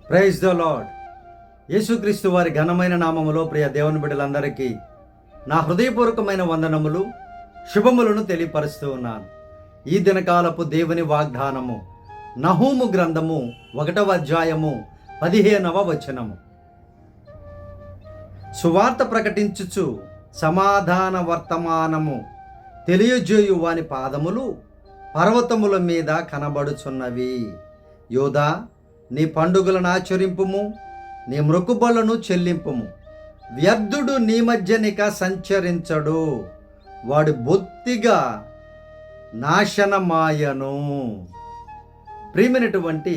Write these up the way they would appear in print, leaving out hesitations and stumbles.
Praise the lord. యేసుక్రీస్తు వారి ఘనమైన నామములో ప్రియ దేవుని బిడ్డలందరికీ నా హృదయపూర్వకమైన వందనములు, శుభములను తెలియపరుస్తూ ఉన్నాను. ఈ దినకాలపు దేవుని వాగ్దానము నహూము గ్రంథము 1వ అధ్యాయము 15వ వచనము. సువార్త ప్రకటించుచు సమాధాన వర్తమానము తెలియజేయు వాని పాదములు పర్వతముల మీద కనబడుచున్నవి. యోధా, నీ పండుగలను ఆచరింపుము, నీ మ్రొక్కుబళ్లను చెల్లింపుము. వ్యర్థుడు నీ మధ్యనిక సంచరించడు, వాడు బొత్తిగా నాశనమాయను. ప్రియమైనటువంటి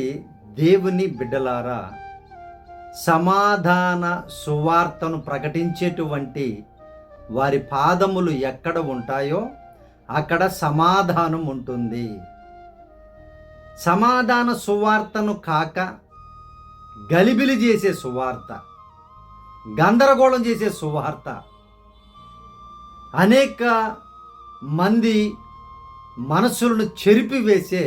దేవుని బిడ్డలారా, సమాధాన సువార్తను ప్రకటించేటువంటి వారి పాదములు ఎక్కడ ఉంటాయో అక్కడ సమాధానం ఉంటుంది. సమాధాన సువార్తను కాక గలిబిలి చేసే సువార్త, గందరగోళం చేసే సువార్త అనేక మంది మనసులను చెరిపివేసే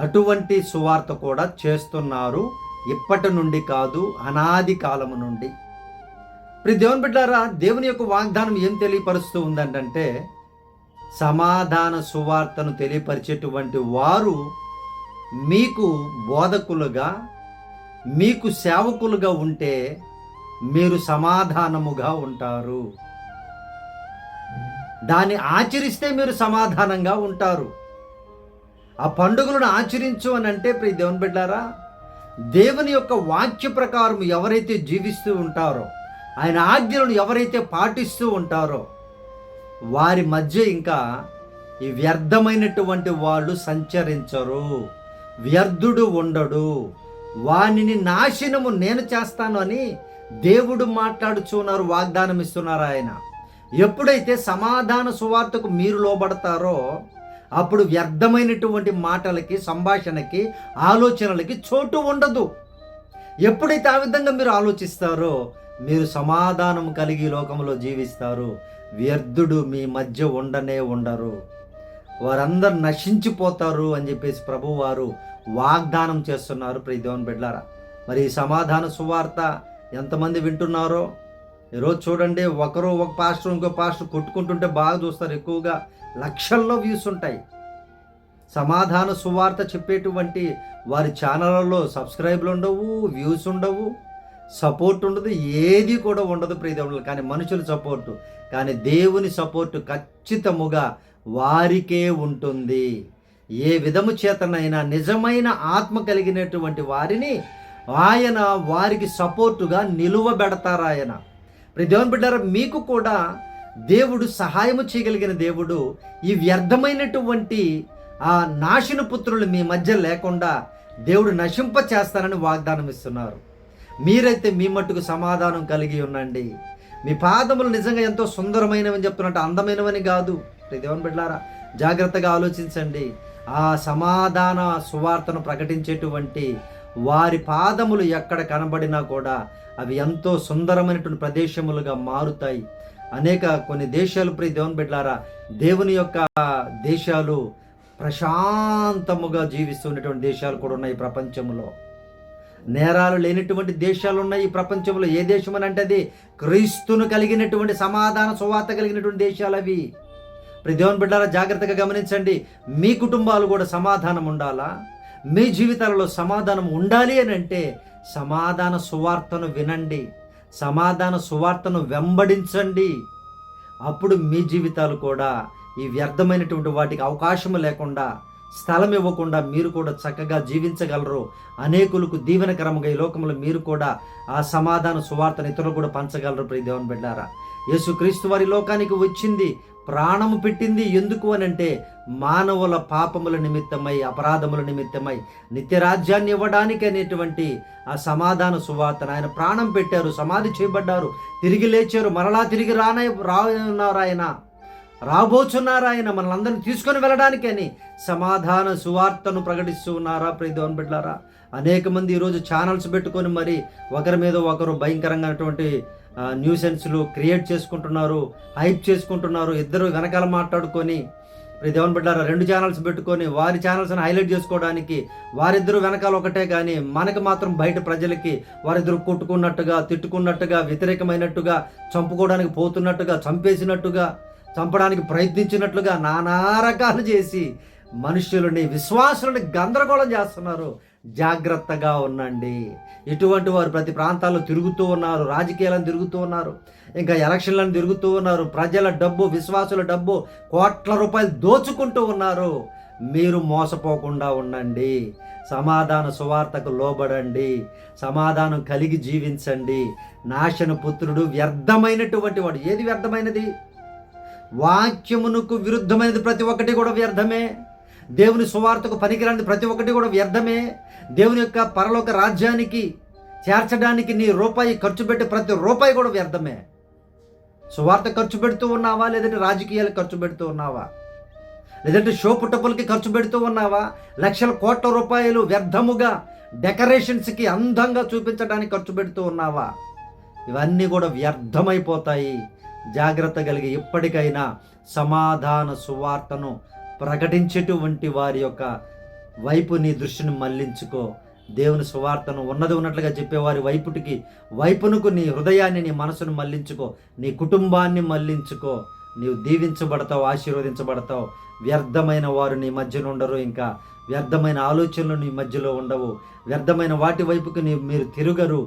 అటువంటి సువార్త కూడా చేస్తున్నారు. ఇప్పటి నుండి కాదు, అనాది కాలము నుండి. ఇప్పుడు దేవుని బిడ్డారా, దేవుని యొక్క వాగ్దానం ఏం తెలియపరుస్తూ ఉందంటే, సమాధాన సువార్తను తెలియపరిచేటువంటి వారు మీకు బోధకులుగా, మీకు సేవకులుగా ఉంటే మీరు సమాధానముగా ఉంటారు. దాన్ని ఆచరిస్తే మీరు సమాధానంగా ఉంటారు. ఆ పండుగలను ఆచరించు అని అంటే, ప్రియ దేవుని బిడ్డారా, దేవుని యొక్క వాక్య ప్రకారం ఎవరైతే జీవిస్తూ ఉంటారో, ఆయన ఆజ్ఞలను ఎవరైతే పాటిస్తూ ఉంటారో వారి మధ్య ఇంకా ఈ వ్యర్థమైనటువంటి వాళ్ళు సంచరించరు. వ్యర్థుడు ఉండడు, వానిని నాశనము నేను చేస్తాను అని దేవుడు మాట్లాడుచున్నారు, వాగ్దానం ఇస్తున్నారు ఆయన. ఎప్పుడైతే సమాధాన సువార్తకు మీరు లోబడతారో అప్పుడు వ్యర్థమైనటువంటి మాటలకి, సంభాషణకి, ఆలోచనలకి చోటు ఉండదు. ఎప్పుడైతే ఆ విధంగా మీరు ఆలోచిస్తారో మీరు సమాధానం కలిగి లోకంలో జీవిస్తారు. వ్యర్థుడు మీ మధ్య ఉండరు, వారందరూ నశించిపోతారు అని చెప్పేసి ప్రభువారు వాగ్దానం చేస్తున్నారు. ప్రియ దేవుని బిడ్డలారా, మరి ఈ సమాధాన సువార్త ఎంతమంది వింటున్నారో ఈరోజు చూడండి. ఒక పాస్టర్ ఇంకో పాస్టర్ కొట్టుకుంటుంటే బాగా చూస్తారు, ఎక్కువగా లక్షల్లో వ్యూస్ ఉంటాయి. సమాధాన సువార్త చెప్పేటువంటి వారి ఛానళ్ళలో సబ్స్క్రైబ్లు ఉండవు, వ్యూస్ ఉండవు, సపోర్ట్ ఉండదు, ఏది కూడా ఉండదు ప్రియ దేవుళ్ళు. కానీ మనుషుల సపోర్టు, కానీ దేవుని సపోర్టు ఖచ్చితముగా వారికే ఉంటుంది. ఏ విధము చేతనైనా నిజమైన ఆత్మ కలిగినటువంటి వారిని ఆయన వారికి సపోర్టుగా నిలువబెడతారు ఆయన. ప్రియ దేవుని బిడ్డారా, మీకు కూడా దేవుడు సహాయము చేయగలిగిన దేవుడు. ఈ వ్యర్థమైనటువంటి ఆ నాశన పుత్రులు మీ మధ్య లేకుండా దేవుడు నశింప చేస్తానని వాగ్దానం ఇస్తున్నారు. మీరైతే మీ మట్టుకు సమాధానం కలిగి ఉండండి. మీ పాదములు నిజంగా ఎంతో సుందరమైనవని చెప్తున్నట్టు, అందమైనవని కాదు. దేవుని బిడ్డలారా, జాగ్రత్తగా ఆలోచించండి. ఆ సమాధాన సువార్తను ప్రకటించేటువంటి వారి పాదములు ఎక్కడ కనబడినా కూడా అవి ఎంతో సుందరమైనటువంటి ప్రదేశములుగా మారుతాయి. కొన్ని దేశాలు, ప్రియ దేవుని బిడ్డలారా, దేవుని యొక్క దేశాలు, ప్రశాంతముగా జీవిస్తున్నటువంటి దేశాలు కూడా ఉన్నాయి ప్రపంచంలో. నేరాలు లేనటువంటి దేశాలు ఉన్నాయి ఈ ప్రపంచంలో. ఏ దేశం అని అంటే అది క్రీస్తును కలిగినటువంటి, సమాధాన సువార్త కలిగినటువంటి దేశాలు అవి. ప్రియ దేవుని బిడ్డలారా, జాగ్రత్తగా గమనించండి. మీ కుటుంబాలు కూడా సమాధానం ఉండాలా, మీ జీవితాలలో సమాధానం ఉండాలి అని అంటే సమాధాన సువార్తను వినండి, సమాధాన సువార్తను వెంబడించండి. అప్పుడు మీ జీవితాలు కూడా ఈ వ్యర్థమైనటువంటి వాటికి అవకాశం లేకుండా, స్థలం ఇవ్వకుండా మీరు కూడా చక్కగా జీవించగలరు. అనేకులకు దీవెనకరముగా ఈ లోకంలో మీరు కూడా ఆ సమాధాన సువార్తను ఇతరులు కూడా పంచగలరు. ప్రియ దేవుని బిడ్డలారా, యేసుక్రీస్తు వారి లోకానికి వచ్చింది, ప్రాణము పెట్టింది. ఎందుకు అని అంటే మానవుల పాపముల నిమిత్తమై, అపరాధముల నిమిత్తమై నిత్యరాజ్యాన్ని ఇవ్వడానికి అనేటువంటి ఆ సమాధాన సువార్తను ఆయన ప్రాణం పెట్టారు, సమాధి చేయబడ్డారు, తిరిగి లేచారు, మరలా తిరిగి రానున్నారు ఆయన, రాబోచున్నారు ఆయన మనల్ని తీసుకొని వెళ్ళడానికి అని సమాధాన సువార్తను ప్రకటిస్తూ ఉన్నారా ప్రియ దేవుని బిడ్డలారా. అనేక మంది ఈరోజు ఛానల్స్ పెట్టుకొని మరి ఒకరి మీద ఒకరు భయంకరంగానటువంటి న్యూసెన్స్లు క్రియేట్ చేసుకుంటున్నారు, హైప్ చేసుకుంటున్నారు. ఇద్దరు వెనకాల మాట్లాడుకొని దేవుని బిడ్డారా, 2 ఛానల్స్ పెట్టుకొని వారి ఛానల్స్ని హైలైట్ చేసుకోవడానికి వారిద్దరూ వెనకాల ఒకటే, కానీ మనకు మాత్రం బయట ప్రజలకి వారిద్దరు కొట్టుకున్నట్టుగా, తిట్టుకున్నట్టుగా, వ్యతిరేకమైనట్టుగా, చంపుకోవడానికి పోతున్నట్టుగా, చంపేసినట్టుగా, చంపడానికి ప్రయత్నించినట్లుగా నానా రకాలు చేసి మనుషులని, విశ్వాసులని గందరగోళం చేస్తున్నారు. జాగ్రత్తగా ఉండండి. ఇటువంటి వారు ప్రతి ప్రాంతాల్లో తిరుగుతూ ఉన్నారు, రాజకీయాలను తిరుగుతూ ఉన్నారు, ఇంకా ఎలక్షన్లను తిరుగుతూ ఉన్నారు, ప్రజల డబ్బు, విశ్వాసుల డబ్బు కోట్ల రూపాయలు దోచుకుంటూ ఉన్నారు. మీరు మోసపోకుండా ఉండండి. సమాధాన సువార్తకు లోబడండి. సమాధానం కలిగి జీవించండి. నాశన పుత్రుడు వ్యర్థమైనటువంటి వాడు. ఏది వ్యర్థమైనది? వాక్యమునకు విరుద్ధమైనది ప్రతి ఒక్కటి కూడా వ్యర్థమే. దేవుని సువార్తకు పనికిరానిది ప్రతి ఒక్కటి కూడా వ్యర్థమే. దేవుని యొక్క పరలోక రాజ్యానికి చేర్చడానికి నీ రూపాయి ఖర్చు పెట్టి ప్రతి రూపాయి కూడా వ్యర్థమే. సువార్త ఖర్చు పెడుతూ ఉన్నావా, లేదంటే రాజకీయాలకు ఖర్చు పెడుతూ ఉన్నావా, లేదంటే షో పుట్టపులకి ఖర్చు పెడుతూ ఉన్నావా, లక్షల కోట్ల రూపాయలు వ్యర్థముగా డెకరేషన్స్కి అందంగా చూపించడానికి ఖర్చు పెడుతూ ఉన్నావా? ఇవన్నీ కూడా వ్యర్థమైపోతాయి. జాగ్రత్త కలిగి ఇప్పటికైనా సమాధాన సువార్తను ప్రకటించేటువంటి వారి యొక్క వైపు నీ దృష్టిని మళ్లించుకో. దేవుని సువార్తను ఉన్నది ఉన్నట్లుగా చెప్పేవారి వైపునకు నీ హృదయాన్ని, నీ మనసును మళ్లించుకో. నీ కుటుంబాన్ని మళ్లించుకో. నీవు దీవించబడతావు, ఆశీర్వదించబడతావు. వ్యర్థమైన వారు నీ మధ్యన ఉండరు. ఇంకా వ్యర్థమైన ఆలోచనలు నీ మధ్యలో ఉండవు. వ్యర్థమైన వాటి వైపుకి మీరు తిరుగరు.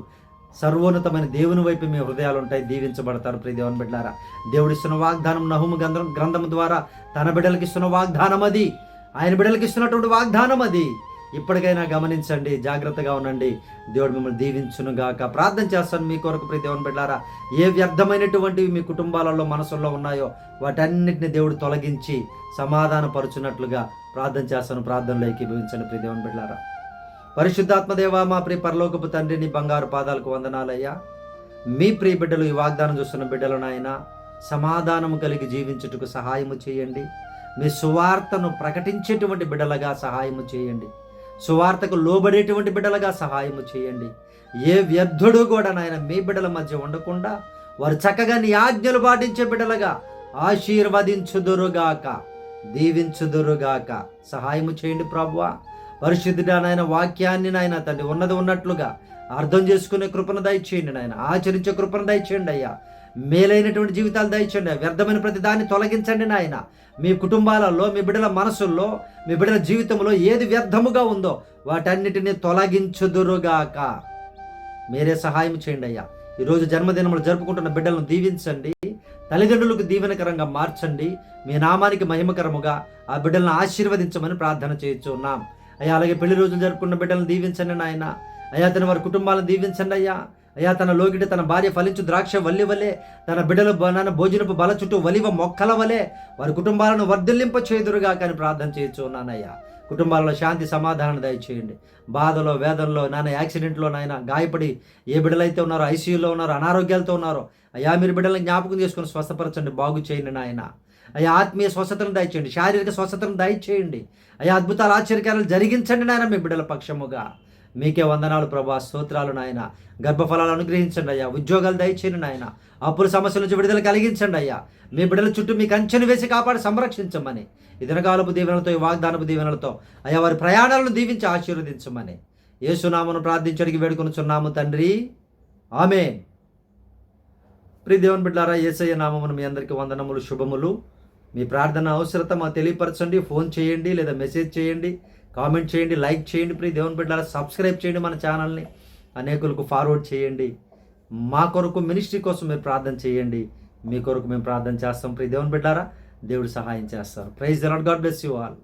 సర్వోన్నతమైన దేవుని వైపు మీ హృదయాలు ఉంటాయి. దీవించబడతారు. ప్రియ దేవుని బిడ్డలారా, దేవుడిస్తున్న వాగ్దానం నహూము గ్రంథము ద్వారా తన బిడ్డలకి ఇస్తున్న వాగ్దానం అది. ఆయన బిడ్డలకి ఇస్తున్నటువంటి వాగ్దానం అది. ఇప్పటికైనా గమనించండి, జాగ్రత్తగా ఉండండి. దేవుడు మిమ్మల్ని దీవించునుగాక. ప్రార్థన చేస్తాను మీ కొరకు ప్రియ దేవుని బిడ్డలారా. ఏ వ్యర్థమైనటువంటివి మీ కుటుంబాలలో, మనసుల్లో ఉన్నాయో వాటన్నిటిని దేవుడు తొలగించి సమాధానపరుచున్నట్లుగా ప్రార్థన చేస్తాను. ప్రార్థనలో ఏకీభవించండి ప్రియ దేవుని బిడ్డలారా. పరిశుద్ధాత్మ దేవా, మా ప్రియ పరలోకపు తండ్రి, నీ బంగారు పాదాలకు వందనాలయ్యా. మీ ప్రియ బిడ్డలు, ఈ వాగ్దానం చూస్తున్న బిడ్డలు నాయన, సమాధానము కలిగి జీవించుటకు సహాయము చేయండి. మీ సువార్తను ప్రకటించేటువంటి బిడ్డలుగా సహాయము చేయండి. సువార్తకు లోబడేటువంటి బిడ్డలుగా సహాయము చేయండి. ఏ వ్యర్థుడు కూడా నాయన మీ బిడ్డల మధ్య ఉండకుండా వారు చక్కగా నీ ఆజ్ఞలు పాటించే బిడ్డలుగా ఆశీర్వదించుదురుగాక, దీవించుదురుగాక సహాయము చేయండి ప్రభువా. పరిశుద్ధుడా నాయన, వాక్యాన్ని నాయన తండ్రి ఉన్నది ఉన్నట్లుగా అర్థం చేసుకునే కృపను దయచేయండి నాయన. ఆచరించే కృపను దయచేయండి అయ్యా. మేలైనటువంటి జీవితాలు దయచేయండి. వ్యర్థమైన ప్రతి దాన్ని తొలగించండి నాయన. మీ కుటుంబాలలో, మీ బిడ్డల మనసుల్లో, మీ బిడ్డల జీవితంలో ఏది వ్యర్థముగా ఉందో వాటన్నిటిని తొలగించుదురుగాక. మీరే సహాయం చేయండి అయ్యా. ఈరోజు జన్మదినములు జరుపుకుంటున్న బిడ్డలను దీవించండి. తల్లిదండ్రులకు దీవెనకరంగా మార్చండి. మీ నామానికి మహిమకరముగా ఆ బిడ్డలను ఆశీర్వదించమని ప్రార్థన చేస్తున్నాం అయ్యా. అలాగే పెళ్లి రోజులు జరుపుకున్న బిడ్డలను దీవించండి నాయన. అయ్యా, తన వారి కుటుంబాలను దీవించండి అయ్యా. అయ్యా, తన లోకిటి తన భార్య ఫలించు ద్రాక్ష వల్లి వలె, తన బిడ్డలు భోజనపు బల చుట్టూ వలివ మొక్కల వలె వారి కుటుంబాలను వర్ధిల్లింప చేదురుగా కానీ ప్రార్థన చేస్తున్నానయ్యా. కుటుంబాలలో శాంతి సమాధానం దయచేయండి. బాధలో, వేదనలో, నాన్న యాక్సిడెంట్లో నాయన గాయపడి ఏ బిడ్డలైతే ఉన్నారో, ఐసీయూలో ఉన్నారో, అనారోగ్యాలతో ఉన్నారో అయ్యా, మీరు బిడ్డలను జ్ఞాపకం చేసుకుని స్వస్థపరచండి, బాగు చేయండి నాయన. అయ్యా, ఆత్మీయ స్వస్థతను దయచేయండి, శారీరక స్వస్థతను దయచేయండి అయ్యా. అద్భుతాలు, ఆశ్చర్యకార్యాలు జరిగించండి నాయన మీ బిడ్డల పక్షముగా. మీకే వందనాలు ప్రభా, స్తోత్రాలు నాయన. గర్భఫలాలు అనుగ్రహించండి అయ్యా. ఉద్యోగాలు దయచేయండి నాయన. అప్పుల సమస్యల నుంచి విడుదల కలిగించండి అయ్యా. మీ బిడ్డల చుట్టూ మీ కంచెను వేసి కాపాడి సంరక్షించమని ఈ దినకాలపు దీవెనలతో, ఈ వాగ్దానపు దీవెనలతో అయ్యా వారి ప్రయాణాలను దీవించి ఆశీర్వదించమని యేసునామమును ప్రార్థించడానికి వేడుకొనుచున్నాము తండ్రి, ఆమేన్. ప్రియ దేవుని బిడ్డలారా, యేసయ్య నామమున మీ అందరికీ వందనములు, శుభములు. మీ ప్రార్థన అవసరత మాకు తెలియపరచండి. ఫోన్ చేయండి, లేదా మెసేజ్ చేయండి, కామెంట్ చేయండి, లైక్ చేయండి. ప్రియ దేవుని బిడ్డలారా, సబ్స్క్రైబ్ చేయండి మన ఛానల్ని, అనేకులకు ఫార్వర్డ్ చేయండి. మా కొరకు, మినిస్ట్రీ కోసం మీరు ప్రార్థన చేయండి. మీ కొరకు మేము ప్రార్థన చేస్తాం. ప్రియ దేవుని బిడ్డలారా, దేవుడు సహాయం చేస్తారు. Praise the lord. God bless you all.